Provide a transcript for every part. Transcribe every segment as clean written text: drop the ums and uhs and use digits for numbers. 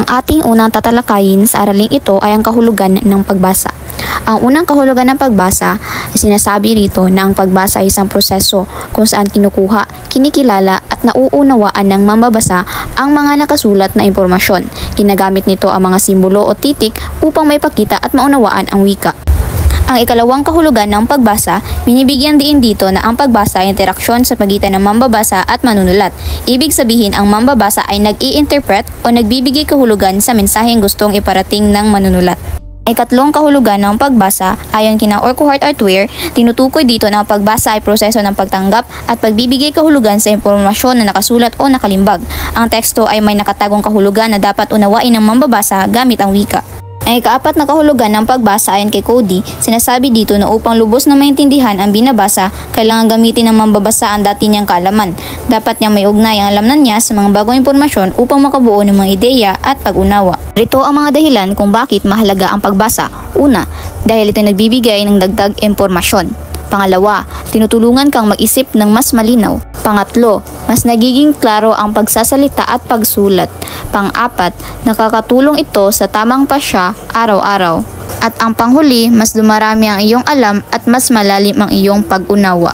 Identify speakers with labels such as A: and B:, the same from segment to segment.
A: Ang ating unang tatalakayin sa araling ito ay ang kahulugan ng pagbasa. Ang unang kahulugan ng pagbasa ay sinasabi rito na ang pagbasa ay isang proseso kung saan kinukuha, kinikilala at nauunawaan ng mambabasa ang mga nakasulat na impormasyon. Ginagamit nito ang mga simbolo o titik upang maipakita at maunawaan ang wika. Ang ikalawang kahulugan ng pagbasa, binibigyan diin dito na ang pagbasa ay interaksyon sa pagitan ng mambabasa at manunulat. Ibig sabihin ang mambabasa ay nag-i-interpret o nagbibigay kahulugan sa mensaheng gustong iparating ng manunulat. Ikatlong kahulugan ng pagbasa, ayon kina Urquhart Artware, tinutukoy dito na ang pagbasa ay proseso ng pagtanggap at pagbibigay kahulugan sa impormasyon na nakasulat o nakalimbag. Ang teksto ay may nakatagong kahulugan na dapat unawain ng mambabasa gamit ang wika. Ang ikaapat na kahulugan ng pagbasa ayon kay Cody, sinasabi dito na upang lubos na maintindihan ang binabasa, kailangan gamitin ng mambabasa ang dati niyang kaalaman. Dapat niyang may ugnay ang alam niya sa mga bagong impormasyon upang makabuo ng mga ideya at pag-unawa. Ito ang mga dahilan kung bakit mahalaga ang pagbasa. Una, dahil ito nagbibigay ng dagdag impormasyon. Pangalawa, tinutulungan kang mag-isip ng mas malinaw. Pangatlo, mas nagiging klaro ang pagsasalita at pagsulat. Pang-apat, nakakatulong ito sa tamang pasya araw-araw. At ang panghuli, mas dumarami ang iyong alam at mas malalim ang iyong pag-unawa.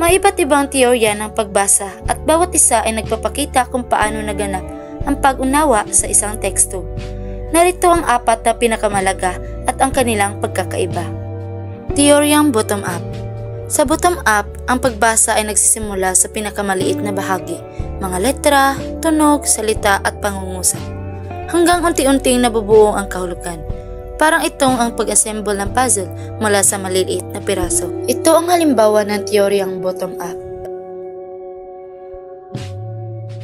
B: May iba't ibang teorya ng pagbasa at bawat isa ay nagpapakita kung paano naganap ang pag-unawa sa isang teksto. Narito ang apat na pinakamalaga at ang kanilang pagkakaiba. Teoryang bottom-up. Sa bottom-up, ang pagbasa ay nagsisimula sa pinakamaliit na bahagi, mga letra, tunog, salita at pangungusap, hanggang unti-unting nabubuo ang kahulugan. Parang itong ang pag-assemble ng puzzle mula sa maliliit na piraso. Ito ang halimbawa ng teoryang bottom-up.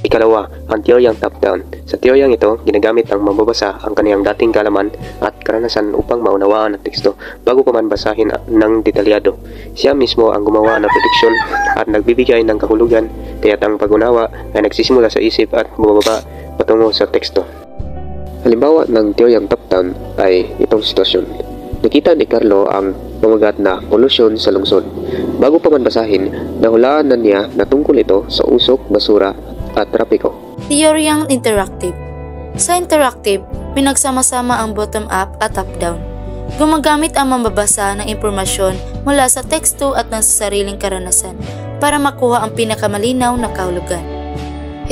C: Ikalawa, ang teoryang top-down. Sa teoryang ito, ginagamit ang mambabasa ang kaniyang dating kaalaman at karanasan upang maunawaan ang teksto bago pa man basahin ng detalyado. Siya mismo ang gumawa ng prediksyon at nagbibigay ng kahulugan, kaya't ang pag-unawa ay nagsisimula sa isip at bumababa patungo sa teksto. Halimbawa ng teoryang top-down ay itong sitwasyon. Nakita ni Carlo ang pamagat na polusyon sa lungsod. Bago pa man basahin, nahulaan na niya na tungkol ito sa usok, basura at trapiko.
B: Teoryang interactive. Sa interactive, pinagsama-sama ang bottom-up at top-down. Gumagamit ang mambabasa ng impormasyon mula sa teksto at ng sariling karanasan para makuha ang pinakamalinaw na kahulugan.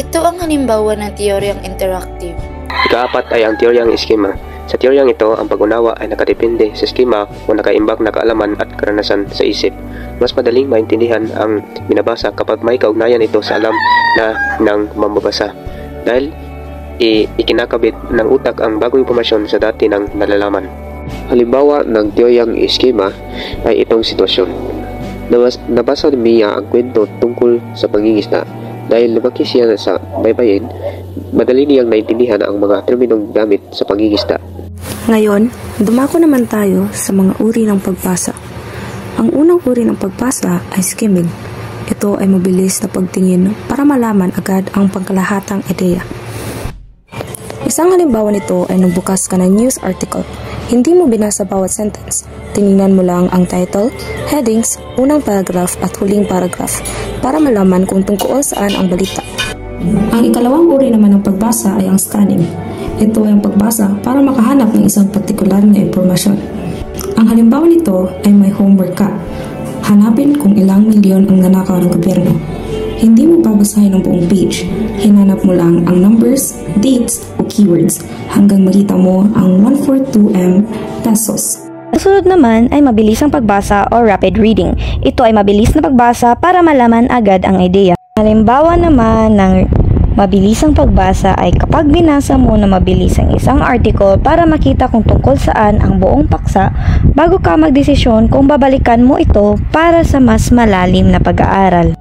B: Ito ang halimbawa ng teoryang interactive.
C: Ikaapat ay ang teoryang eskema. Sa teoryang ito, ang pag-unawa ay nakadepende sa eskema o nakaimbak na kaalaman at karanasan sa isip. Mas madaling maintindihan ang binabasa kapag may kaugnayan ito sa alam na ng mambabasa. Dahil ikinakabit ng utak ang bagong impormasyon sa dati ng nalalaman. Halimbawa ng teoryang eskema ay itong sitwasyon. Nabasa ni Mia ang kwento tungkol sa pangingisda. Dahil lumaki siya sa baybayin, madali niyang naintindihan ang mga terminong gamit sa pangingisda.
D: Ngayon, dumako naman tayo sa mga uri ng pagbasa. Ang unang uri ng pagbasa ay skimming. Ito ay mabilis na pagtingin para malaman agad ang pangkalahatang ideya. Isang halimbawa nito ay nagbukas ka ng news article. Hindi mo binasa bawat sentence. Tiningnan mo lang ang title, headings, unang paragraph at huling paragraph para malaman kung tungkol saan ang balita. Ang ikalawang uri naman ng pagbasa ay ang scanning. Ito ay ang pagbasa para makahanap ng isang partikular na impormasyon. Ang halimbawa nito ay may homework ka. Hanapin kung ilang milyon ang nanakaw ng gobyerno. Hindi mo babasahin ang buong page. Hinanap mo lang ang numbers, dates o keywords hanggang makita mo ang 142M pesos.
E: Susunod naman ay mabilis ang pagbasa o rapid reading. Ito ay mabilis na pagbasa para malaman agad ang ideya. Halimbawa naman ng mabilisang pagbasa ay kapag binasa mo na mabilis ang isang article para makita kung tungkol saan ang buong paksa bago ka magdesisyon kung babalikan mo ito para sa mas malalim na pag-aaral.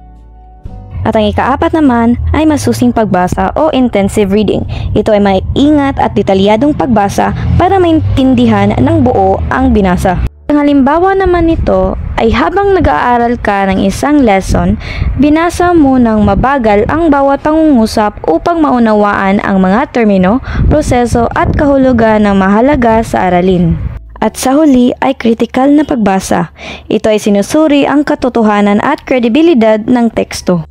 E: At ang ikaapat naman ay masusing pagbasa o intensive reading. Ito ay maingat at detalyadong pagbasa para maintindihan ng buo ang binasa. Ang halimbawa naman nito ay habang nag-aaral ka ng isang lesson, binasa mo ng mabagal ang bawat pangungusap upang maunawaan ang mga termino, proseso at kahulugan ng mahalaga sa aralin. At sa huli ay critical na pagbasa. Ito ay sinusuri ang katotohanan at kredibilidad ng teksto.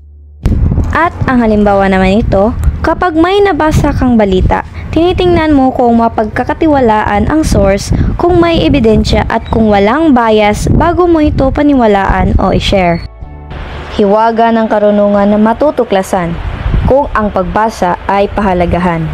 E: At ang halimbawa naman ito, kapag may nabasa kang balita, Tinitingnan mo kung mapagkakatiwalaan ang source, kung may ebidensya at kung walang bias bago mo ito paniwalaan o i-share. Hiwaga ng karunungan na matutuklasan kung ang pagbasa ay pahalagahan.